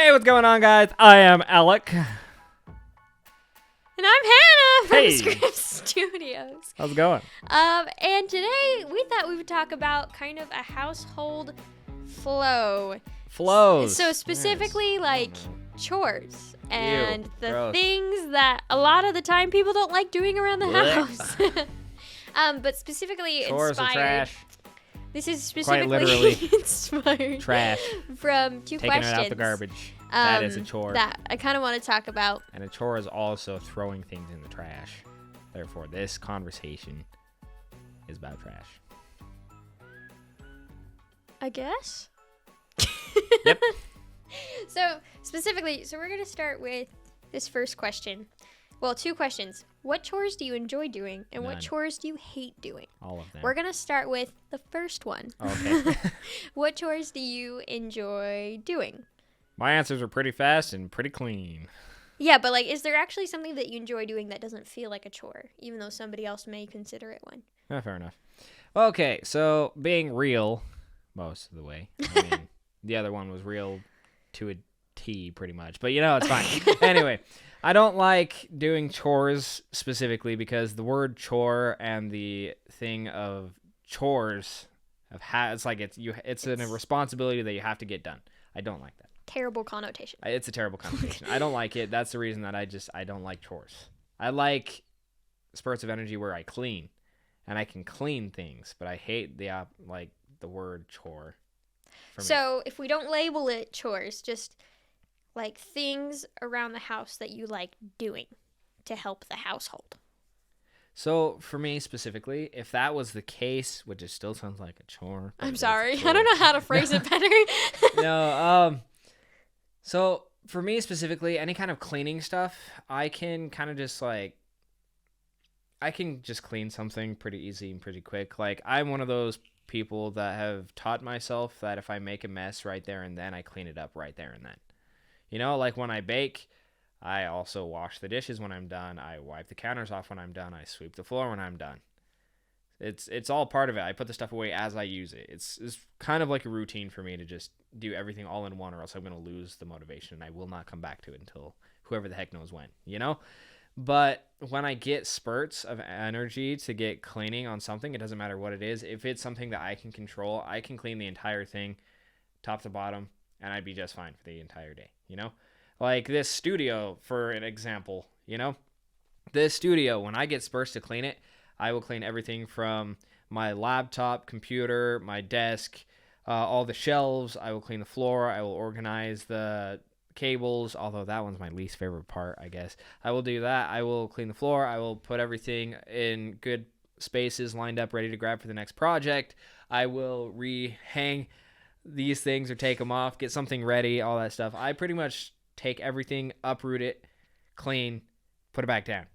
Hey, what's going on, guys? I am Alec. And I'm Hannah from Hey. Script Studios. How's it going? And today we thought we would talk about kind of a household flow. Flows. So specifically Yes. like chores and Ew, the gross. things that a lot of the time people don't like doing around the Blech. house. But specifically Chores inspired. are trash. This is Quite specifically literally. inspired Trash. from two Taking questions it out the garbage. That is a chore. that I kind of want to talk about. And a chore is also throwing things in the trash. Therefore, this conversation is about trash. I guess. Yep. So specifically, we're going to start with this first question. Well, two questions. What chores do you enjoy doing, and what None. chores do you hate doing? All of them. We're going to start with the first one. Okay. What chores do you enjoy doing? My answers are pretty fast and pretty clean. Yeah, but like, is there actually something that you enjoy doing that doesn't feel like a chore, even though somebody else may consider it one? Fair enough. Okay, so being real most of the way. I mean, the other one was real to a T pretty much, but it's fine. Anyway, I don't like doing chores specifically because the word chore and the thing of chores it's a responsibility that you have to get done. I don't like that. Terrible connotation. It's a terrible connotation. I don't like it. That's the reason that I don't like chores. I like spurts of energy where I clean, and I can clean things, but I hate the word chore. For me. So if we don't label it chores, just like things around the house that you like doing to help the household. So for me specifically, if that was the case, which it still sounds like a chore. but I'm it's a sorry. chore. I don't know how to phrase it better. No. So for me specifically, any kind of cleaning stuff, I can kind of just I can just clean something pretty easy and pretty quick. Like, I'm one of those people that have taught myself that if I make a mess right there and then, I clean it up right there and then. Like when I bake, I also wash the dishes when I'm done. I wipe the counters off when I'm done. I sweep the floor when I'm done. It's all part of it. I put the stuff away as I use it. It's kind of like a routine for me to just do everything all in one, or else I'm going to lose the motivation and I will not come back to it until whoever the heck knows when, But when I get spurts of energy to get cleaning on something, it doesn't matter what it is. If it's something that I can control, I can clean the entire thing top to bottom and I'd be just fine for the entire day, Like this studio, for an example, This studio, when I get spurts to clean it, I will clean everything from my laptop, computer, my desk, all the shelves. I will clean the floor. I will organize the cables, although that one's my least favorite part, I guess. I will do that. I will clean the floor. I will put everything in good spaces, lined up, ready to grab for the next project. I will rehang these things or take them off, get something ready, all that stuff. I pretty much take everything, uproot it, clean, put it back down.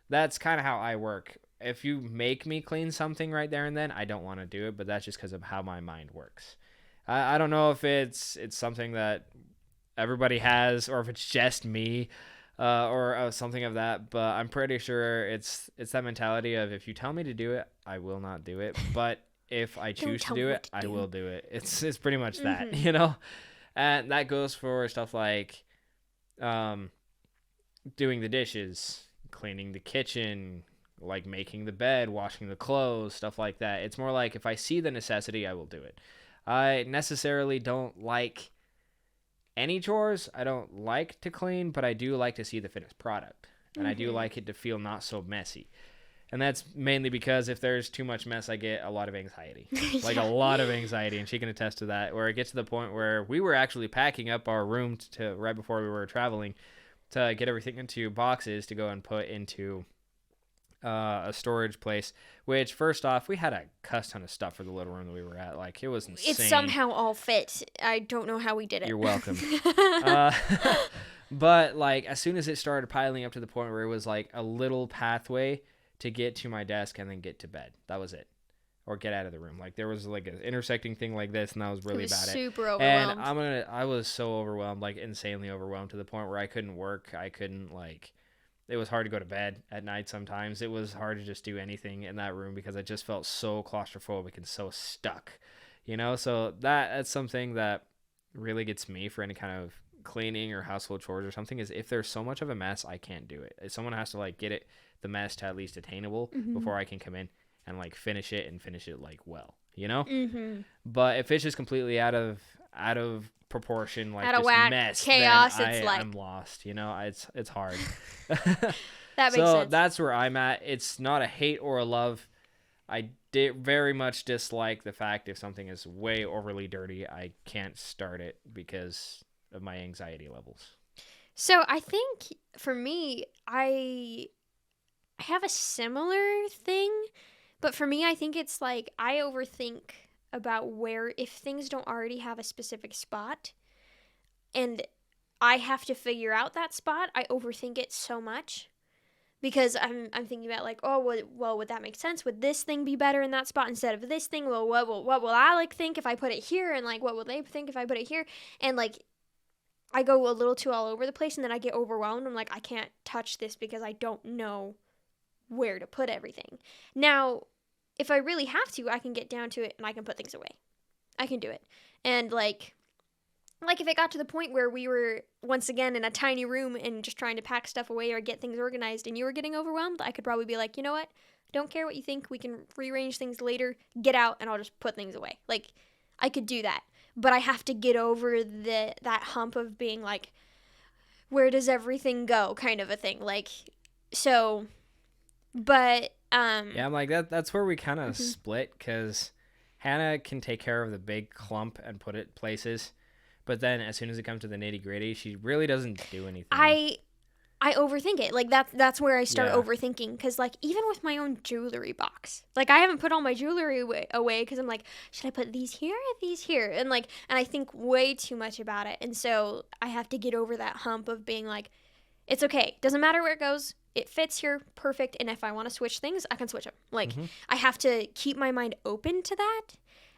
That's kind of how I work. If you make me clean something right there and then, I don't want to do it, but that's just because of how my mind works. I don't know if it's something that everybody has or if it's just me or something of that, but I'm pretty sure it's that mentality of, if you tell me to do it, I will not do it, but if I choose to do it, I will do it. It's pretty much that, And that goes for stuff like doing the dishes, cleaning the kitchen, like making the bed, washing the clothes, stuff like that. It's more like, if I see the necessity, I will do it. I necessarily don't like any chores. I don't like to clean, but I do like to see the finished product. And I do like it to feel not so messy. And that's mainly because if there's too much mess, I get a lot of anxiety. Like a lot of anxiety, and she can attest to that, where it gets to the point where we were actually packing up our room to right before we were traveling to get everything into boxes to go and put into a storage place, which, first off, we had a cuss ton of stuff for the little room that we were at. Like, it was insane. It somehow all fit. I don't know how we did it. You're welcome. But like, as soon as it started piling up to the point where it was like a little pathway to get to my desk and then get to bed, that was it. Or get out of the room. Like, there was like an intersecting thing like this, and I was really bad at it. Super overwhelmed. And I was so overwhelmed, like insanely overwhelmed, to the point where I couldn't work. I couldn't, it was hard to go to bed at night sometimes. It was hard to just do anything in that room because I just felt so claustrophobic and so stuck, So that's something that really gets me for any kind of cleaning or household chores or something is if there's so much of a mess, I can't do it. Someone has to like get the mess to at least attainable before I can come in and like finish it like well, you know? But if it's just completely out of proportion, like out of just whack, mess, chaos, then like I'm lost, you know? It's hard. that makes So sense. that's where I'm at. It's not a hate or a love. I very much dislike the fact if something is way overly dirty, I can't start it because of my anxiety levels. So I think for me, I have a similar thing, but for me, I think it's like I overthink about where if things don't already have a specific spot and I have to figure out that spot, I overthink it so much. Because I'm thinking about like, oh, well, would that make sense? Would this thing be better in that spot instead of this thing? Well, what will I like think if I put it here? And like, what will they think if I put it here? And like, I go a little too all over the place, and then I get overwhelmed. I'm like, I can't touch this because I don't know where to put everything. Now, if I really have to, I can get down to it and I can put things away. I can do it. And like if it got to the point where we were once again in a tiny room and just trying to pack stuff away or get things organized and you were getting overwhelmed, I could probably be like, you know what? Don't care what you think. We can rearrange things later. Get out and I'll just put things away. Like, I could do that. But I have to get over that hump of being like, where does everything go kind of a thing. Like, so, but, yeah, I'm like, that's where we kind of split, because Hannah can take care of the big clump and put it places. But then as soon as it comes to the nitty gritty, she really doesn't do anything. I overthink it. Like that's where I start overthinking. Because like even with my own jewelry box, like I haven't put all my jewelry away because I'm like, should I put these here or these here? And I think way too much about it. And so I have to get over that hump of being like, it's okay. Doesn't matter where it goes. It fits here perfect. And if I want to switch things, I can switch them. Like I have to keep my mind open to that.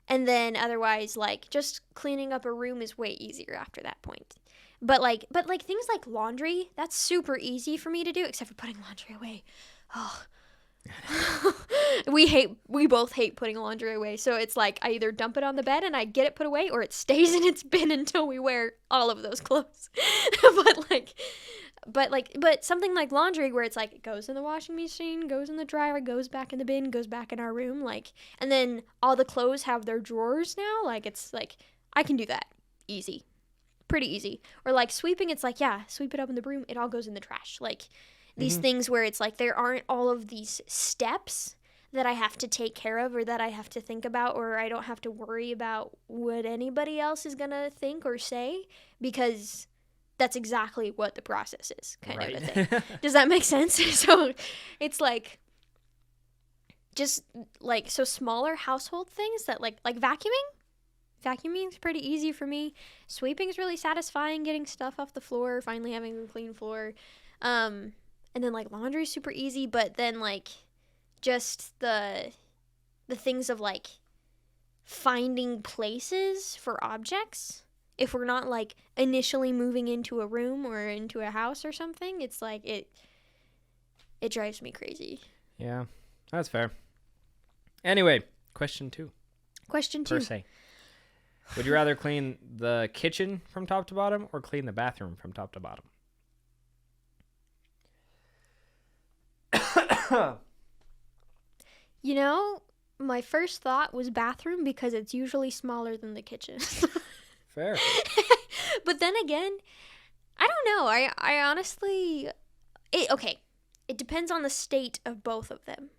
And then otherwise, like, just cleaning up a room is way easier after that point. But things like laundry, that's super easy for me to do, except for putting laundry away. Oh. We both hate putting laundry away. So it's like I either dump it on the bed and I get it put away, or it stays in its bin until we wear all of those clothes. But something like laundry where it's like it goes in the washing machine, goes in the dryer, goes back in the bin, goes back in our room, like, and then all the clothes have their drawers now. Like, it's like I can do that easy, pretty easy. Or like sweeping, it's like, yeah, sweep it up in the broom, it all goes in the trash. Like these things where it's like there aren't all of these steps that I have to take care of or that I have to think about, or I don't have to worry about what anybody else is gonna think or say, because that's exactly what the process is, kind of a thing. Does that make sense? So it's like just like, so smaller household things that like vacuuming is pretty easy for me. Sweeping is really satisfying, getting stuff off the floor, finally having a clean floor. And then like laundry is super easy, but then like just the things of like finding places for objects. If we're not like initially moving into a room or into a house or something, it's like it drives me crazy. Yeah, that's fair. Anyway, question two. Question two. Per se. Would you rather clean the kitchen from top to bottom or clean the bathroom from top to bottom? You know, my first thought was bathroom because it's usually smaller than the kitchen. Fair. But then again, I don't know. I honestly, it depends on the state of both of them.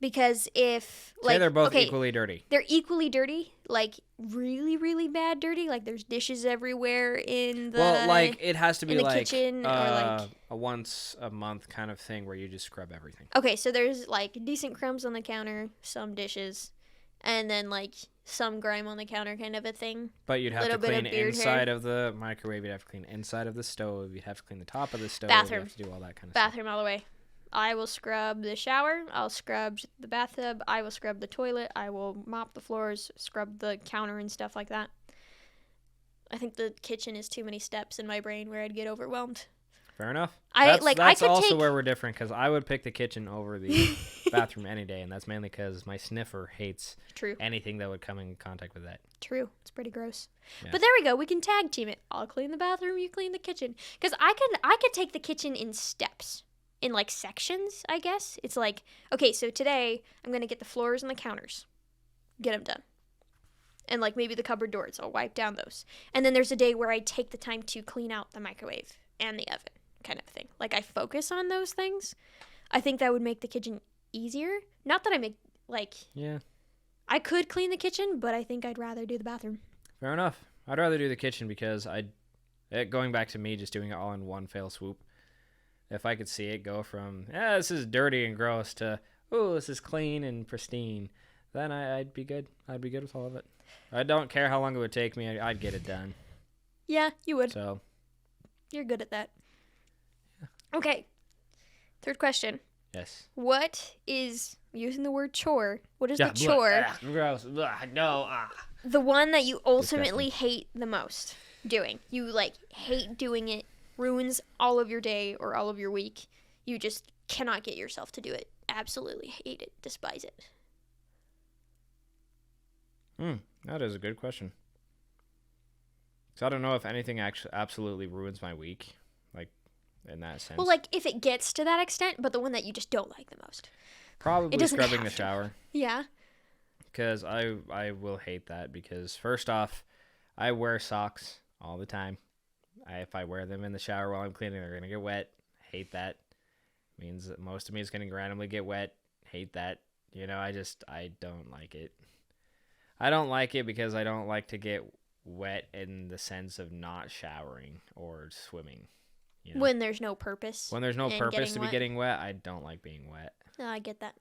Because if like, say they're both equally dirty. They're equally dirty, like really, really bad dirty. Like there's dishes everywhere in the like it has to be in the like kitchen, or like a once a month kind of thing where you just scrub everything. Okay, so there's like decent crumbs on the counter, some dishes, and then like some grime on the counter, kind of a thing. But you'd have to clean inside of the microwave. You'd have to clean inside of the stove. You'd have to clean the top of the stove. Bathroom. You have to do all that kind of Bathroom all the way. I will scrub the shower. I'll scrub the bathtub. I will scrub the toilet. I will mop the floors, scrub the counter and stuff like that. I think the kitchen is too many steps in my brain where I'd get overwhelmed. Fair enough. I That's could also take where we're different, because I would pick the kitchen over the bathroom any day, and that's mainly because my sniffer hates True. anything that would come in contact with that. True. It's pretty gross. Yeah. But there we go. We can tag team it. I'll clean the bathroom, you clean the kitchen. Because I could take the kitchen in steps, in like sections, I guess. It's like, okay, so today I'm going to get the floors and the counters. Get them done. And like maybe the cupboard doors, I'll wipe down those. And then there's a day where I take the time to clean out the microwave and the oven, kind of thing. Like I focus on those things. I think that would make the kitchen easier. Not that I make, like... Yeah. I could clean the kitchen, but I think I'd rather do the bathroom. Fair enough. I'd rather do the kitchen because going back to me just doing it all in one fell swoop. If I could see it go from, this is dirty and gross to, this is clean and pristine, then I'd be good. I'd be good with all of it. I don't care how long it would take me. I'd get it done. Yeah, you would. So. You're good at that. Yeah. Okay. Third question. Yes. What is, using the word chore, what is the chore? Gross. No. The one that you ultimately hate the most doing. You, like, hate doing it, ruins all of your day or all of your week. You just cannot get yourself to do it. Absolutely hate it. Despise it. That is a good question. So I don't know if anything actually absolutely ruins my week, like, in that sense. Well, like, if it gets to that extent, but the one that you just don't like the most. Probably scrubbing the shower. Yeah. Because I will hate that because, first off, I wear socks all the time. If I wear them in the shower while I'm cleaning, they're going to get wet. Hate that. Means that most of me is going to randomly get wet. Hate that. You know, I don't like it. I don't like it because I don't like to get wet in the sense of not showering or swimming. You know? When there's no purpose. When there's no purpose to be getting wet, I don't like being wet. No, I get that.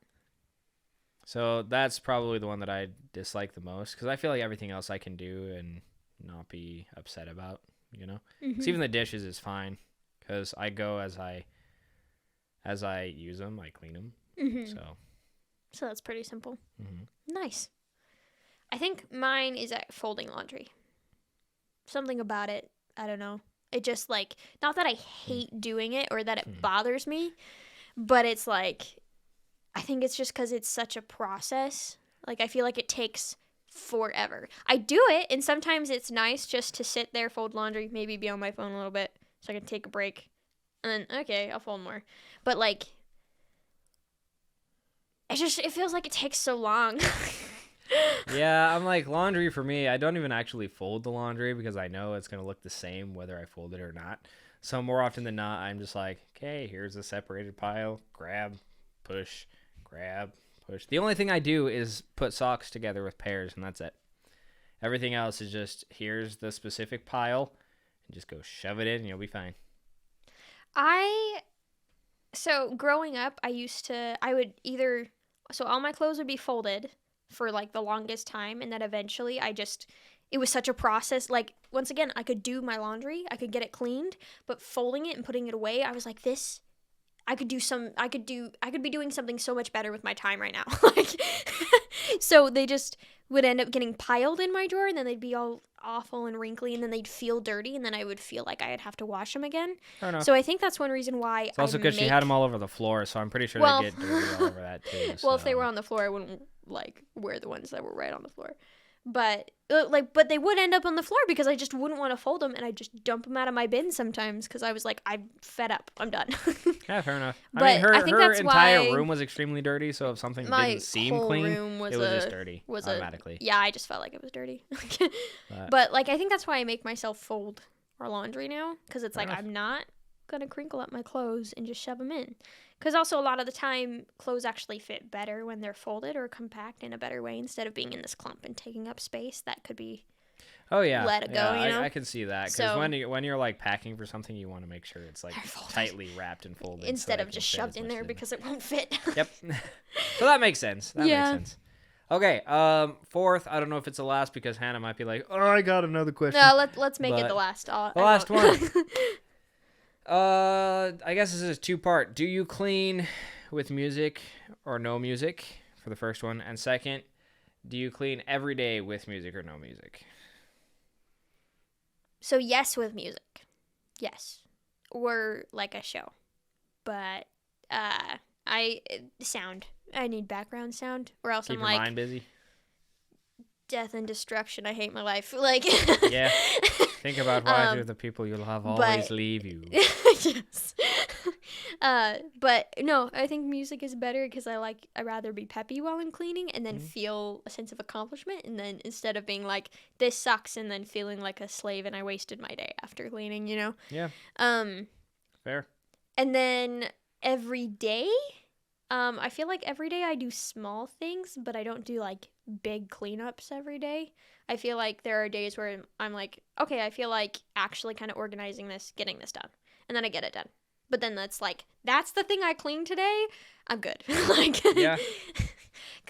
So that's probably the one that I dislike the most because I feel like everything else I can do and not be upset about, you know? Mm-hmm. So even the dishes is fine because I go as I use them, I clean them. Mm-hmm. So that's pretty simple. Mm-hmm. Nice. I think mine is at folding laundry. Something about it, I don't know. It just, like, not that I hate doing it or that it bothers me, but it's like, I think it's just because it's such a process. Like, I feel like it takes forever. I do it, and sometimes it's nice just to sit there, fold laundry, maybe be on my phone a little bit so I can take a break. And then, okay, I'll fold more. But, like, it feels like it takes so long. Yeah, I'm like, laundry for me, I don't even actually fold the laundry because I know it's going to look the same whether I fold it or not. So more often than not, I'm just like, okay, here's a separated pile. Grab, push, grab, push. The only thing I do is put socks together with pairs, and that's it. Everything else is just, here's the specific pile, and just go shove it in, and you'll be fine. So growing up, so all my clothes would be folded for like the longest time, and then eventually it was such a process. Like, once again, I could do my laundry, I could get it cleaned, but folding it and putting it away, I was like, I could be doing something so much better with my time right now. Like, so they just would end up getting piled in my drawer, and then they'd be all awful and wrinkly, and then they'd feel dirty, and then I would feel like I'd have to wash them again. Fair enough. So I think that's one reason why it's also because she had them all over the floor, so I'm pretty sure they get dirty all over that too. Well, if they were on the floor, I wouldn't like wear the ones that were right on the floor. But they would end up on the floor because I just wouldn't want to fold them, and I just dump them out of my bin sometimes because I was like, I'm fed up, I'm done. Yeah, fair enough. But I mean, I think her that's entire why room was extremely dirty, so if something my didn't seem whole clean, room it was just dirty automatically. Yeah, I just felt like it was dirty. But like, I think that's why I make myself fold our laundry now, because it's like, I'm not gonna crinkle up my clothes and just shove them in. Because also a lot of the time, clothes actually fit better when they're folded or compact in a better way instead of being in this clump and taking up space that could be let it go, you know? I can see that. Because when you're like packing for something, you want to make sure it's like tightly wrapped and folded. Instead of just shoved in there because it won't fit. Yep. So that makes sense. Makes sense. Okay, fourth, I don't know if it's the last because Hannah might be like, oh, I got another question. No, let's make it the last. The last one. I guess this is two-part. Do you clean with music or no music for the first one? And second, do you clean every day with music or no music? So yes with music. Yes. were like a show. But sound. I need background sound, or else Keep I'm your like mind busy. death and destruction. I hate my life. Like Yeah. Think about why do the people you love always leave you. Yes. But no, I think music is better because I rather be peppy while I'm cleaning and then feel a sense of accomplishment, and then instead of being like this sucks and then feeling like a slave and I wasted my day after cleaning, you know. Yeah. Fair. And then every day, I feel like every day I do small things, but I don't do like big cleanups every day. I feel like there are days where I'm like, okay, I feel like actually kind of organizing this, getting this done. And then I get it done. But then that's the thing I cleaned today. I'm good. Like, yeah.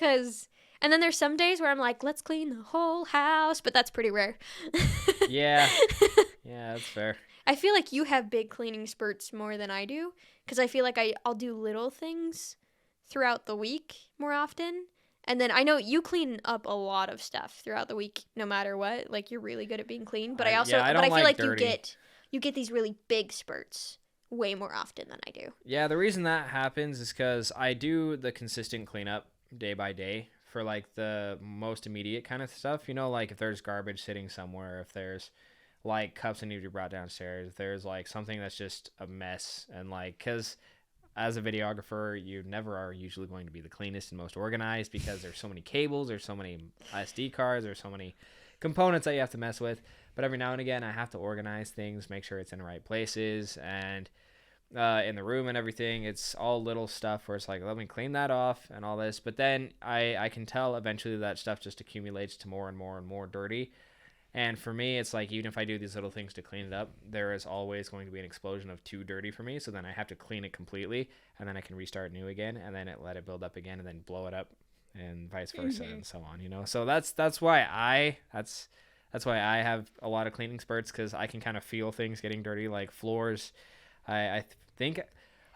And then there's some days where I'm like, let's clean the whole house. But that's pretty rare. Yeah. Yeah, that's fair. I feel like you have big cleaning spurts more than I do. Because I feel like I'll do little things throughout the week more often. And then I know you clean up a lot of stuff throughout the week, no matter what. Like, you're really good at being clean. But I feel like you get these really big spurts way more often than I do. Yeah, the reason that happens is because I do the consistent cleanup day by day for like the most immediate kind of stuff. You know, like if there's garbage sitting somewhere, if there's like cups that need to be brought downstairs, if there's like something that's just a mess, and like because as a videographer, you never are usually going to be the cleanest and most organized because there's so many cables, there's so many SD cards, there's so many components that you have to mess with. But every now and again, I have to organize things, make sure it's in the right places, and in the room and everything. It's all little stuff where it's like, let me clean that off and all this. But then I can tell eventually that stuff just accumulates to more and more and more dirty. And for me, it's like, even if I do these little things to clean it up, there is always going to be an explosion of too dirty for me. So then I have to clean it completely, and then I can restart new again, and then let it build up again, and then blow it up, and vice versa, and so on. You know, so that's why I have a lot of cleaning spurts, because I can kind of feel things getting dirty, like floors. I think.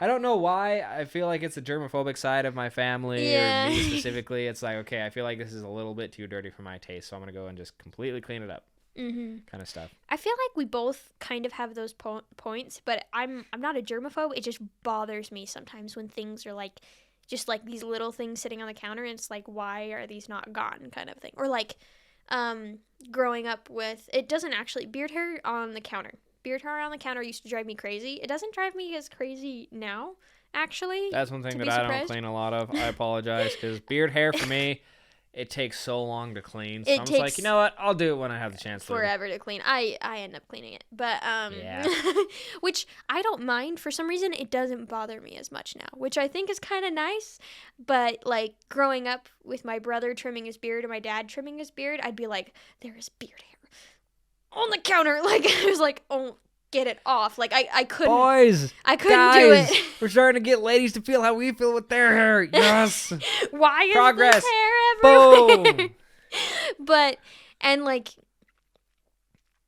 I don't know why. I feel like it's the germophobic side of my family, or me specifically. It's like, okay, I feel like this is a little bit too dirty for my taste, so I'm going to go and just completely clean it up. Kind of stuff. I feel like we both kind of have those points, but I'm not a germaphobe. It just bothers me sometimes when things are like, just like these little things sitting on the counter, and it's like, why are these not gone, kind of thing. Or like growing up with, it doesn't actually, beard hair on the counter. Beard hair on the counter used to drive me crazy. It doesn't drive me as crazy now, actually. That's one thing that I don't clean a lot of. I apologize, because beard hair for me, it takes so long to clean. So I'm just like, you know what? I'll do it when I have the chance. Forever to clean. I end up cleaning it, but yeah. which I don't mind. For some reason, it doesn't bother me as much now, which I think is kind of nice. But like growing up with my brother trimming his beard and my dad trimming his beard, I'd be like, there is beard hair on the counter. Like, I was like, oh, get it off. Like, I couldn't. Boys, I couldn't do it. We're starting to get ladies to feel how we feel with their hair. Yes. Why is Progress. this hair everywhere? Boom.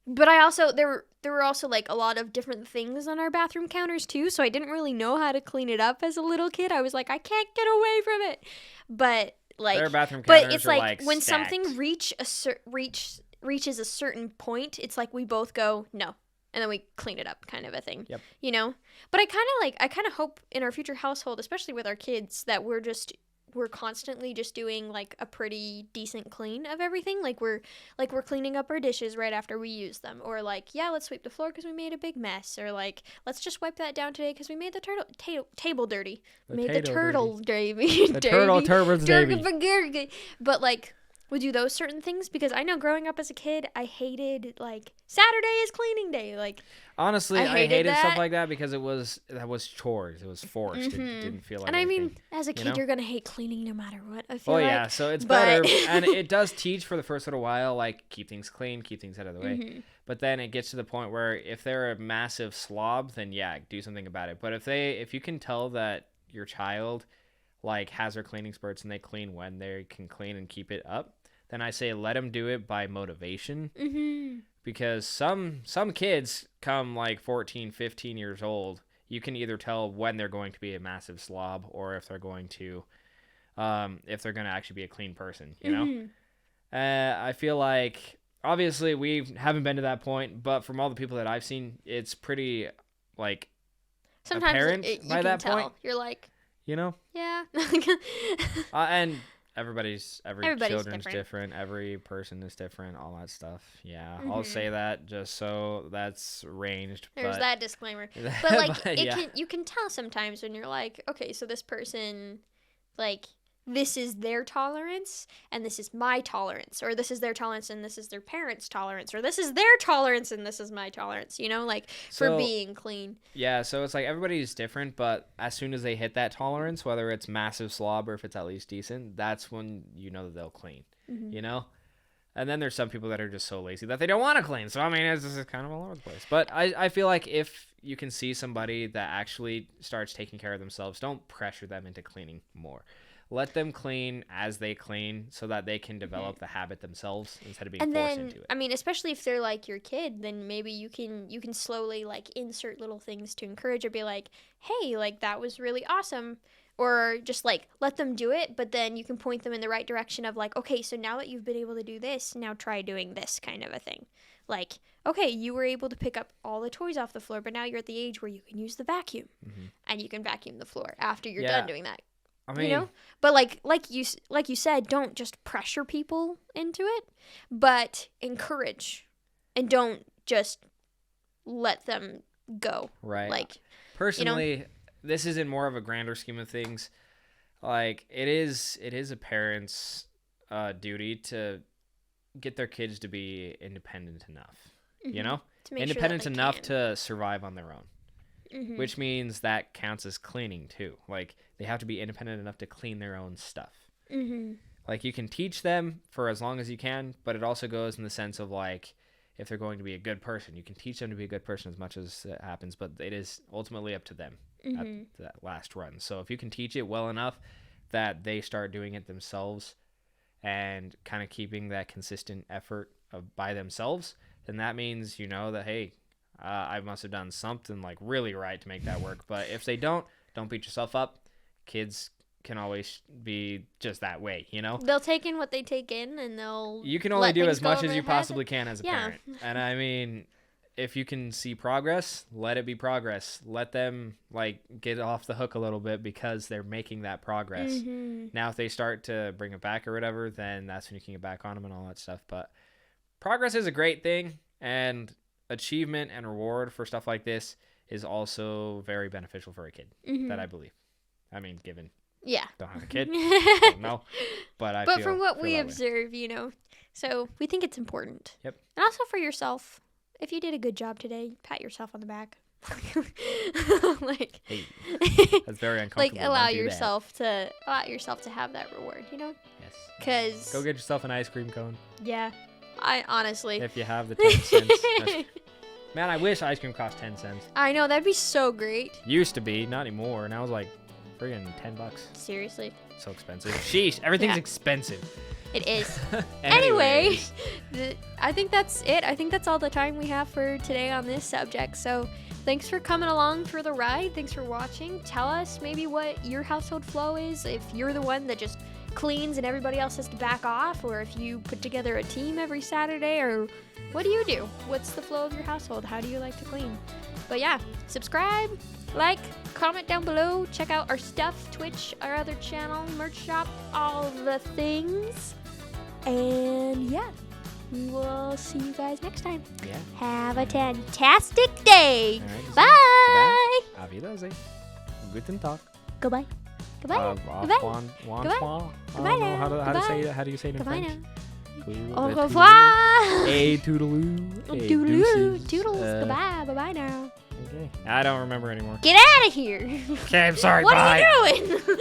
But I also there were also like a lot of different things on our bathroom counters too, so I didn't really know how to clean it up as a little kid. I was like, I can't get away from it. But like, their bathroom counters but it's are like when stacked. something reaches a certain point, it's like we both go no, and then we clean it up, kind of a thing. Yep. You know. But I kind of hope in our future household, especially with our kids, that we're constantly just doing like a pretty decent clean of everything. Like we're cleaning up our dishes right after we use them, or like, yeah, let's sweep the floor because we made a big mess, or like, let's just wipe that down today because we made the table dirty. The turtle turbans dirty. But like, we do those certain things because I know growing up as a kid, I hated like Saturday is cleaning day. Like, honestly, I hated that. stuff like that because that was chores. It was forced. It didn't feel like. And anything, I mean, as a kid, you're gonna hate cleaning no matter what. I feel yeah, so it's better, and it does teach for the first little while, like keep things clean, keep things out of the way. But then it gets to the point where if they're a massive slob, then yeah, do something about it. But if you can tell that your child like has their cleaning spurts and they clean when they can clean and keep it up, then I say let them do it by motivation. Because some kids come like 14, 15 years old, you can either tell when they're going to be a massive slob or if they're going to actually be a clean person, you know? I feel like obviously we haven't been to that point, but from all the people that I've seen, it's pretty like Sometimes parent you by can that tell. point. You're like, You know, yeah. and every Everybody's children's different. Every person is different. All that stuff. Yeah, I'll Mhm. say that just so that's ranged. There's but, that disclaimer. But like but, yeah. you can tell sometimes when you're like, okay, so this person, like, this is their tolerance and this is my tolerance, or this is their tolerance and this is their parents' tolerance, or this is their tolerance and this is my tolerance, like for So, being clean. Yeah, so it's like everybody's different, but as soon as they hit that tolerance, whether it's massive slob or if it's at least decent, that's when you know that they'll clean, Mhm. you know? And then there's some people that are just so lazy that they don't want to clean. So, I mean, it's just kind of all over the place. But I feel like if you can see somebody that actually starts taking care of themselves, don't pressure them into cleaning more. Let them clean as they clean so that they can develop the habit themselves instead of being And forced then, into it. I mean, especially if they're like your kid, then maybe you can slowly like insert little things to encourage or be like, hey, like that was really awesome. Or just like let them do it, but then you can point them in the right direction of like, okay, so now that you've been able to do this, now try doing this kind of a thing. Like, okay, you were able to pick up all the toys off the floor, but now you're at the age where you can use the vacuum and you can vacuum the floor after you're done doing that. I mean, But like you said, don't just pressure people into it, but encourage, and don't just let them go. right. Like, Personally, this is in more of a grander scheme of things. Like it is a parent's duty to get their kids to be independent enough. You know, to make independent sure that they enough can. to survive on their own. Mhm. Which means that counts as cleaning too. Like they have to be independent enough to clean their own stuff. Mhm. Like you can teach them for as long as you can, but it also goes in the sense of like if they're going to be a good person, you can teach them to be a good person as much as it happens, but it is ultimately up to them at that last run. So if you can teach it well enough that they start doing it themselves and kind of keeping that consistent effort by themselves, then that means that hey, I must have done something like really right to make that work. But if they don't beat yourself up. Kids can always be just that way, They'll take in what they take in, and You can only do as much as you possibly can as a Yeah. parent. And I mean, if you can see progress, let it be progress. Let them like get off the hook a little bit because they're making that progress. Mhm. Now, if they start to bring it back or whatever, then that's when you can get back on them and all that stuff. But progress is a great thing, and achievement and reward for stuff like this is also very beneficial for a kid. That I believe. I mean, given Yeah. don't have a kid, don't know, but I But feel, from what feel we that way. observe, so we think it's important. Yep. And also for yourself, if you did a good job today, pat yourself on the back. Like, Hey, that's very uncomfortable. like allow Don't do that. yourself to have that reward, Yes. Because Go get yourself an ice cream cone yeah, I honestly, if you have the 10 cents. Man, I wish ice cream cost 10 cents. I know that'd be so great. Used to be, not anymore. Now it's like friggin' $10. Seriously, So expensive. Sheesh, everything's Yeah. expensive. it is. Anyway, Anyway, I think that's it. I think that's all the time we have for today on this subject. So thanks for coming along for the ride. Thanks for watching. Tell us maybe what your household flow is. If you're the one that just cleans and everybody else has to back off, or if you put together a team every Saturday, or what do you do? What's the flow of your household? How do you like to clean? But yeah, subscribe, like, comment down below. Check out our stuff, Twitch, our other channel, merch shop, all the things. And yeah, we will see you guys next time. yeah. Have a fantastic day. All right, Bye. Auf Wiedersehen. Guten Tag. Goodbye. Goodbye. Goodbye. Goodbye. Goodbye. Goodbye now. How do you say Goodbye. it? How do you say it in Goodbye French? now. Au revoir. Hey, toodaloo. Hey, Toodaloo. deuces. Toodles. Goodbye. Bye-bye now. Okay. I don't remember anymore. Get out of here. Okay, I'm sorry. What Bye. are you doing?